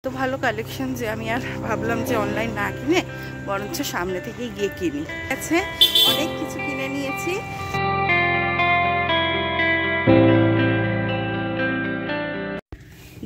তো ভালো কালেকশন যে আমি আর ভাবলাম যে অনলাইন না কিনে বরঞ্চ সামনে থেকেই গিয়ে কিনি। আছে অনেক কিছু কিনে নিয়েছি।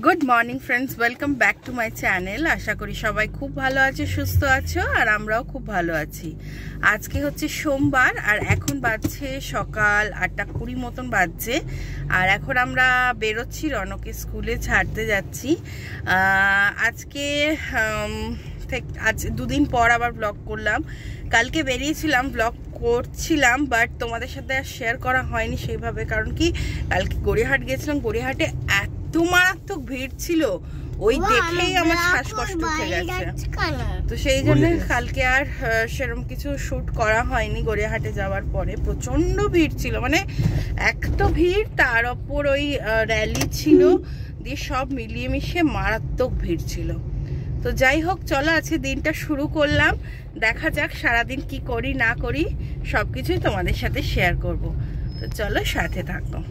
Good morning friends, welcome back to my channel. আশা করি সবাই খুব ভালো আছে, সুস্থ আছো, আর আমরাও খুব ভালো আছি। আজকে হচ্ছে সোমবার আর এখন বাজছে সকাল 8:20 মতন বাজছে। আর এখন আমরা বেরোচ্ছি, রনকে স্কুলে ছাড়তে যাচ্ছি। আজকে আজ দুদিন পর আবার ব্লগ করলাম। কালকে বেরিয়েছিলাম, ব্লগ করছিলাম, বাট তোমাদের সাথে আর শেয়ার করা হয়নি সেইভাবে। কারণ কি, কালকে গড়িয়াহাট গেছিলাম, গড়িয়াহাটে এত মারাত্মক ভিড় ছিল, ওই দেখেই আমার শ্বাসকষ্ট উঠে গেছে। তো সেই জন্য কালকে আর সেরকম কিছু শুট করা হয়নি। গড়িয়াহাটে যাওয়ার পরে প্রচন্ড ভিড় ছিল, মানে এক তো ভিড়, তার ওপর ওই র্যালি ছিল, দিয়ে সব মিলিয়ে মিশিয়ে মারাত্মক ভিড় ছিল। তো যাই হোক, চলো আজকে দিনটা শুরু করলাম, দেখা যাক সারাদিন কি করি না করি, সবকিছুই তোমাদের সাথে শেয়ার করব। তো চলো সাথে থাকো।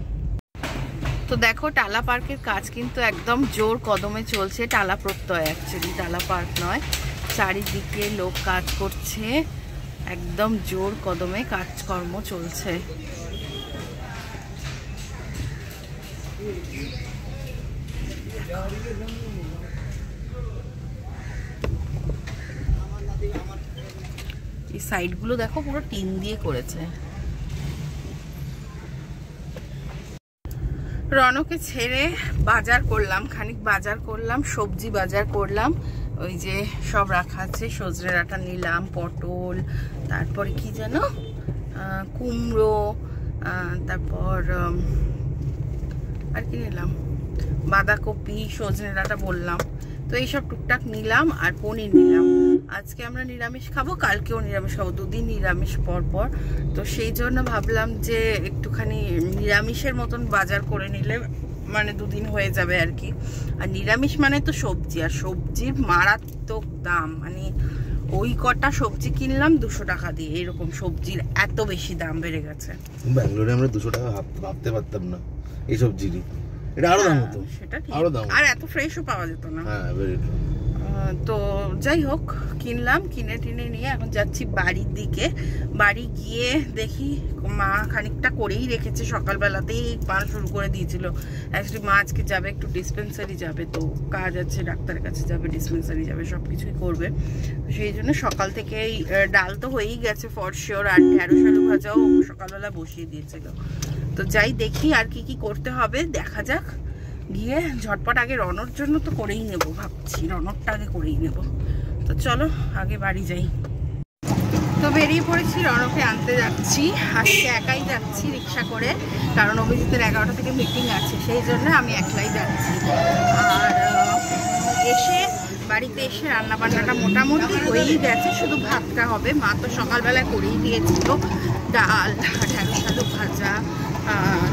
তো দেখো, টালা পার্কের কাজ কিন্তু একদম জোর কদমে চলছে। টালা প্রত্যয়, অ্যাকচুয়ালি টালা পার্ক নয়। চারিদিকে লোক কাজ করছে, একদম জোর কদমে কাজকর্ম চলছে। এই সাইডগুলো দেখো পুরো টিন দিয়ে করেছে। রনকে ছেড়ে বাজার করলাম, খানিক বাজার করলাম, সবজি বাজার করলাম। ওই যে সব রাখা আছে, সজনে ডাঁটা নিলাম, পটল, তারপরে কি যেন কুমড়ো, তারপর আর কি নিলাম, বাঁধাকপি, সজনে ডাঁটা বললাম। তো এইসব টুকটাক নিলাম, আর পনির নিলাম। আজকে আমরা নিরামিষ খাবো, কালকেও নিরামিষ খাবো, দুদিন নিরামিষ পর পর। তো সেই জন্য ভাবলাম যে একটুখানি নিরামিষের মতন বাজার করে নিলে মানে দুদিন হয়ে যাবে আর কি। আর নিরামিষ মানে তো সবজি, আর সবজির মারাত্মক দাম। মানে ওই কটা সবজি কিনলাম 200 টাকা দিয়ে, এরকম সবজির এত বেশি দাম বেড়ে গেছে। ব্যাঙ্গালোরে আমরা 200 টাকা ভাবতে পারতাম না এই সবজিরই। এটা আরো দাম হতো, সেটা ঠিক, আরো দাম, আর এত ফ্রেশও পাওয়া যেত না। হ্যাঁ ভেরি ট্রু। তো যাই হোক, কিনলাম, কিনে টিনে নিয়ে এখন যাচ্ছি বাড়ির দিকে। বাড়ি গিয়ে দেখি মা খানিকটা করেই রেখেছে, সকালবেলাতেই মা শুরু করে দিয়েছিল। অ্যাকচুয়ালি মা আজকে যাবে একটু ডিসপেন্সারি যাবে, তো কাজ আছে, ডাক্তারের কাছে যাবে, ডিসপেন্সারি যাবে, সব কিছুই করবে। সেই জন্য সকাল থেকেই ডাল তো হয়েই গেছে ফর শিওর, আর ঢেঁড়স আলু ভাজাও সকালবেলা বসিয়ে দিয়েছিল। তো যাই দেখি আর কি কি করতে হবে, দেখা যাক। গিয়ে ঝটপট আগে রনর জন্য তো করেই নেব, ভাবছি রনরটা আগে করেই নেব। তো চলো আগে বাড়ি যাই। তো বেরিয়ে পড়েছি, রনকে আনতে যাচ্ছি। আজকে একাই যাচ্ছি রিক্সা করে, কারণ অভিজিতের 11টা থেকে মিটিং আছে, সেই জন্য আমি একলাই যাচ্ছি। আর বাড়িতে এসে রান্নাবান্নাটা মোটামুটি হয়েই গেছে, শুধু ভাতটা হবে। মা তো সকালবেলায় করেই দিয়েছিল, ডাল, ঢেঁড়স আলু ভাজা,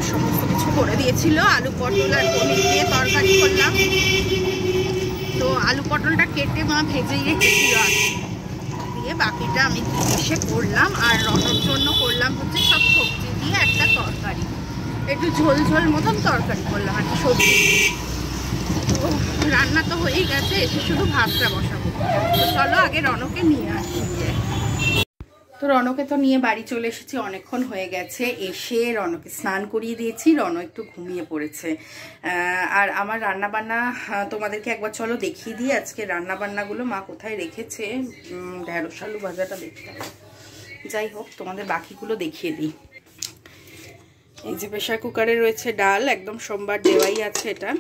সমস্ত কিছু করে দিয়েছিল। আলু পটল আর পনির দিয়ে তরকারি করলাম। তো আলু পটলটা কেটে মা ভেজেই রেখেছিল, দিয়ে বাকিটা আমি এসে করলাম। আর রনর জন্য করলাম হচ্ছে সব সবজি দিয়ে একটা তরকারি, একটু ঝোল ঝোল মতন তরকারি করলাম আর কি, সবজি। তো রান্না তো হয়েই গেছে, এসে শুধু ভাতটা বসাবো। তো চলো আগে রনকে নিয়ে আসি। তো রনকে তো নিয়ে বাড়ি চলে এসেছি, অনেকক্ষণ হয়ে গেছে। এসে রনকে স্নান করিয়ে দিয়েছি, রন একটু ঘুমিয়ে পড়েছে। আর আমার রান্নাবান্না তোমাদেরকে একবার চলো দেখিয়ে দিই। আজকে রান্নাবান্নাগুলো মা কোথায় রেখেছে, ঢেঁড়স আলু ভাজাটা দেখতে হবে। যাই হোক, তোমাদের বাকিগুলো দেখিয়ে দিই। এই যে প্রেশার কুকারে রয়েছে ডাল, একদম সোমবার দেওয়াই আছে এটা।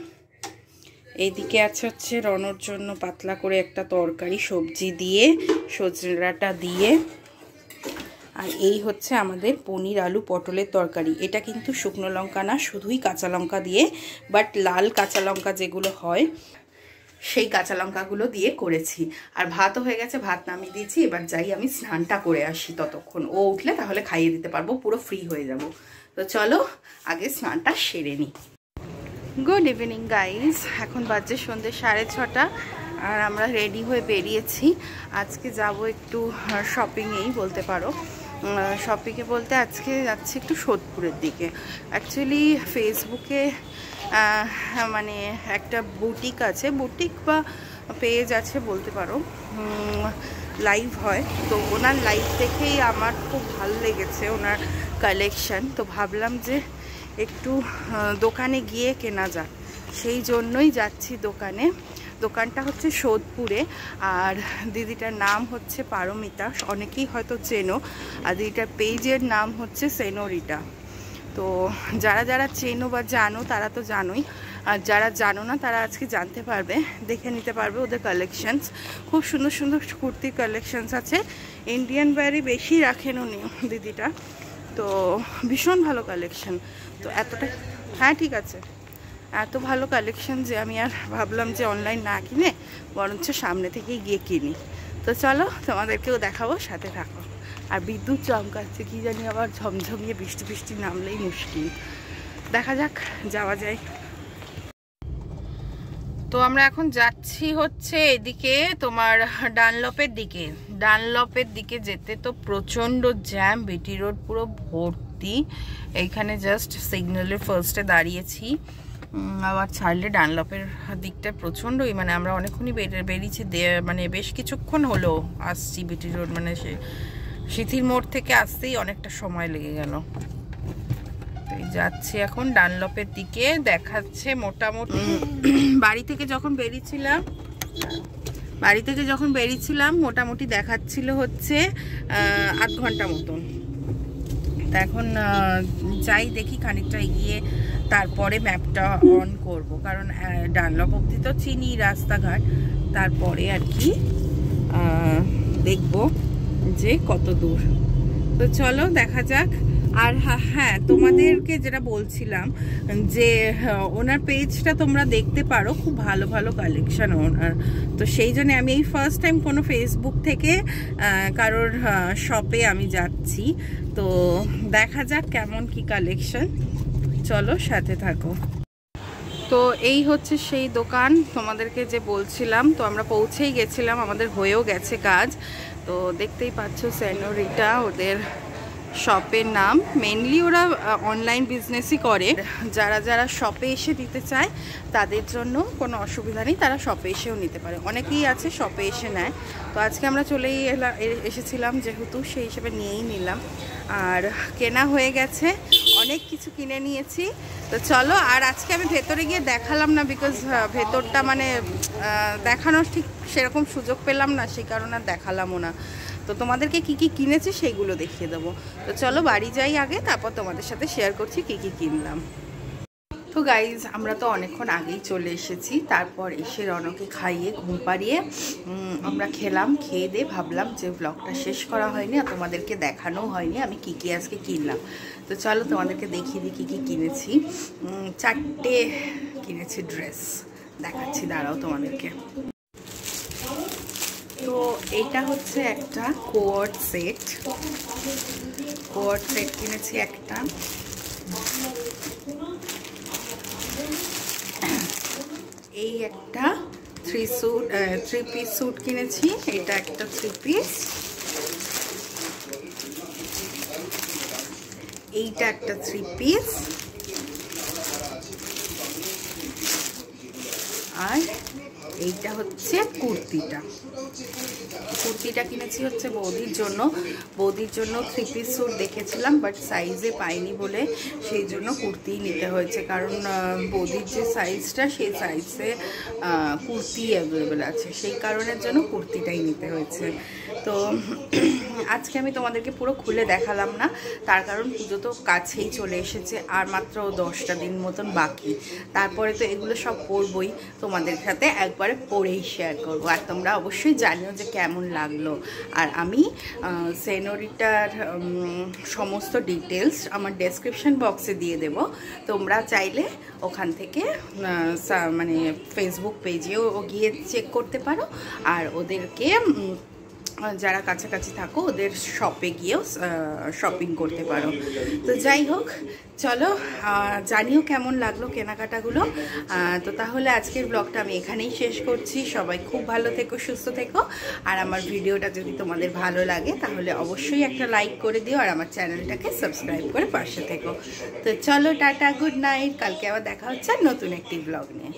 এইদিকে আছে হচ্ছে রনর জন্য পাতলা করে একটা তরকারি, সবজি দিয়ে, সজনে ডাঁটা দিয়ে। আর এই হচ্ছে আমাদের পনির আলু পটলের তরকারি। এটা কিন্তু শুকনো লঙ্কা না, শুধুই কাঁচা লঙ্কা দিয়ে, বাট লাল কাঁচা লঙ্কা যেগুলো হয় সেই কাঁচা লঙ্কাগুলো দিয়ে করেছি। আর ভাতও হয়ে গেছে, ভাত নামিয়ে দিয়েছি। এবার যাই আমি স্নানটা করে আসি, ততক্ষণ ও উঠলে তাহলে খাইয়ে দিতে পারবো, পুরো ফ্রি হয়ে যাব। তো চলো আগে স্নানটা সেরে নিই। গুড ইভিনিং গাইজ, এখন বাজে সন্ধ্যে 6:30, আর আমরা রেডি হয়ে বেরিয়েছি। আজকে যাব একটু শপিংয়েই বলতে পারো। শপিংয়ে বলতে আজকে যাচ্ছি একটু সোদপুরের দিকে। অ্যাকচুয়ালি ফেসবুকে মানে একটা বুটিক আছে, বুটিক বা পেজ আছে বলতে পারো, লাইভ হয়, তো ওনার লাইভ দেখেই আমার খুব ভালো লেগেছে ওনার কালেকশন। তো ভাবলাম যে একটু দোকানে গিয়ে কেনা যাক, সেই জন্যই যাচ্ছি দোকানে। দোকানটা হচ্ছে সোদপুরে, আর দিদিটার নাম হচ্ছে পারমিতা, অনেকেই হয়তো চেনো, আর দিদিটার পেজের নাম হচ্ছে সেনোরিটা। তো যারা যারা চেনো বা জানো তারা তো জানোই, আর যারা জানো না তারা আজকে জানতে পারবে, দেখে নিতে পারবে ওদের কালেকশানস। খুব সুন্দর সুন্দর কুর্তির কালেকশানস আছে, ইন্ডিয়ান ওয়্যারই বেশি রাখেন উনি দিদিটা, তো ভীষণ ভালো কালেকশান। তো এতটা, হ্যাঁ ঠিক আছে, এত ভালো কালেকশন যে আমি আর ভাবলাম যে অনলাইন না কিনে বরঞ্চ সামনে থেকেই গিয়ে কিনি। তো চলো তোমাদেরকেও দেখাবো, সাথে থাকো। আর বিদ্যুৎ চমকাচ্ছে, কি জানি আবার ঝমঝমিয়ে বৃষ্টি বৃষ্টি নামলেই মুশকিল। দেখা যাক, যাওয়া যায়। তো আমরা এখন যাচ্ছি হচ্ছে এদিকে তোমার ডানলপের দিকে যেতে তো প্রচণ্ড জ্যাম, বিটি রোড পুরো ভর্তি। এইখানে জাস্ট সিগন্যালের ফার্স্টে দাঁড়িয়েছি, আবার ছাড়লে ডানলপের দিকটা প্রচণ্ডই, মানে আমরা অনেকক্ষণই বেরিয়েছি, মানে বেশ কিছুক্ষণ হলো আসছি বিটি রোড, মানে সে সিথির মোড় থেকে আসতেই অনেকটা সময় লেগে গেল। যাচ্ছি এখন ডানলপের দিকে, দেখাচ্ছে মোটামুটি বাড়ি থেকে যখন বেরিয়েছিলাম মোটামুটি দেখাচ্ছিল হচ্ছে 8 ঘন্টা মতন। তা এখন যাই দেখি, খানিকটা এগিয়ে তারপরে ম্যাপটা অন করব, কারণ ডানলপ অবধি তো চিনি রাস্তাঘাট, তারপরে আর কি দেখব যে কত দূর। তো চলো দেখা যাক। আর হ্যাঁ, তোমাদেরকে যেটা বলছিলাম যে ওনার পেজটা তোমরা দেখতে পারো, খুব ভালো ভালো কালেকশন ওনার। তো সেই জন্য আমি এই ফার্স্ট টাইম কোনো ফেসবুক থেকে কারোর শপে আমি যাচ্ছি, তো দেখা যাক কেমন কি কালেকশন। চলো সাথে থাকো। তো এই হচ্ছে সেই দোকান তোমাদেরকে যে বলছিলাম, তো আমরা পৌঁছেই গেছিলাম, আমাদের হয়েও গেছে কাজ। তো দেখতেই পাচ্ছ সেনোরিটা ওদের শপের নাম। মেনলি ওরা অনলাইন বিজনেসই করে, যারা যারা শপে এসে দিতে চায় তাদের জন্য কোনো অসুবিধা নেই, তারা শপে এসেও নিতে পারে। অনেকেই আছে শপে এসে নেয়, তো আজকে আমরা চলেই এসেছিলাম যেহেতু, সেই হিসেবে নিয়েই নিলাম। আর কেনা হয়ে গেছে, অনেক কিছু কিনে নিয়েছি। তো চলো, আর আজকে আমি ভেতরে গিয়ে দেখালাম না, বিকজ ভেতরটা মানে দেখানোর ঠিক সেরকম সুযোগ পেলাম না, সেই কারণে আর দেখালামও না। তো তোমাদেরকে কি কি কিনেছি সেইগুলো দেখিয়ে দেবো। তো চলো বাড়ি যাই আগে, তারপর তোমাদের সাথে শেয়ার করছি কি কি কিনলাম। তো গাইজ, আমরা তো অনেকক্ষণ আগেই চলে এসেছি, তারপর এসে রনকে খাইয়ে ঘুম পাড়িয়ে আমরা খেলাম। খেয়ে দিয়ে ভাবলাম যে ব্লগটা শেষ করা হয়নি আর তোমাদেরকে দেখানো হয়নি আমি কি কি আজকে কিনলাম। তো চলো তোমাদেরকে দেখিয়ে দিই কী কী কিনেছি। 4টে কিনেছি ড্রেস, দেখাচ্ছি, দাঁড়াও তোমাদেরকে। তো এইটা হচ্ছে একটা কোয়ার্ড সেট কিনেছি একটা। এই একটা 3 পিস স্যুট কিনেছি, এটা একটা 3 পিস। এইটা একটা 3 পিস, আর এইটা হচ্ছে কুর্তিটা কিনেছি হচ্ছে বৌদির জন্য। 3 পিস স্যুট দেখেছিলাম, বাট সাইজে পাইনি বলে সেই জন্য কুর্তি নিতে হয়েছে, কারণ বৌদির যে সাইজটা সেই সাইজে কুর্তি অ্যাভেলেবেল আছে, সেই কারণের জন্য কুর্তিটাই নিতে হয়েছে। তো আজকে আমি তোমাদেরকে পুরো খুলে দেখালাম না, তার কারণ পুজো তো কাছেই চলে এসেছে, আর মাত্র 10টা দিন মতন বাকি। তারপরে তো এগুলো সব পরবই, তোমাদের সাথে একবারে পরেই শেয়ার করব। আর তোমরা অবশ্যই জানিও যে কেমন লাগলো। আর আমি সেনোরিটার সমস্ত ডিটেলস আমার ডেসক্রিপশন বক্সে দিয়ে দেব, তোমরা চাইলে ওখান থেকে মানে ফেসবুক পেজেও গিয়ে চেক করতে পারো, আর ওদেরকে যারা কাছাকাছি থাকো ওদের শপে গিয়েও শপিং করতে পারো। তো যাই হোক, চলো জানিও কেমন লাগলো কেনাকাটাগুলো। তো তাহলে আজকের ব্লগটা আমি এখানেই শেষ করছি। সবাই খুব ভালো থেকো, সুস্থ থেকো, আর আমার ভিডিওটা যদি তোমাদের ভালো লাগে তাহলে অবশ্যই একটা লাইক করে দিও, আর আমার চ্যানেলটাকে সাবস্ক্রাইব করে পাশে থেকো। তো চলো টাটা, গুড নাইট, কালকে আবার দেখা হচ্ছে নতুন একটি ব্লগ নিয়ে।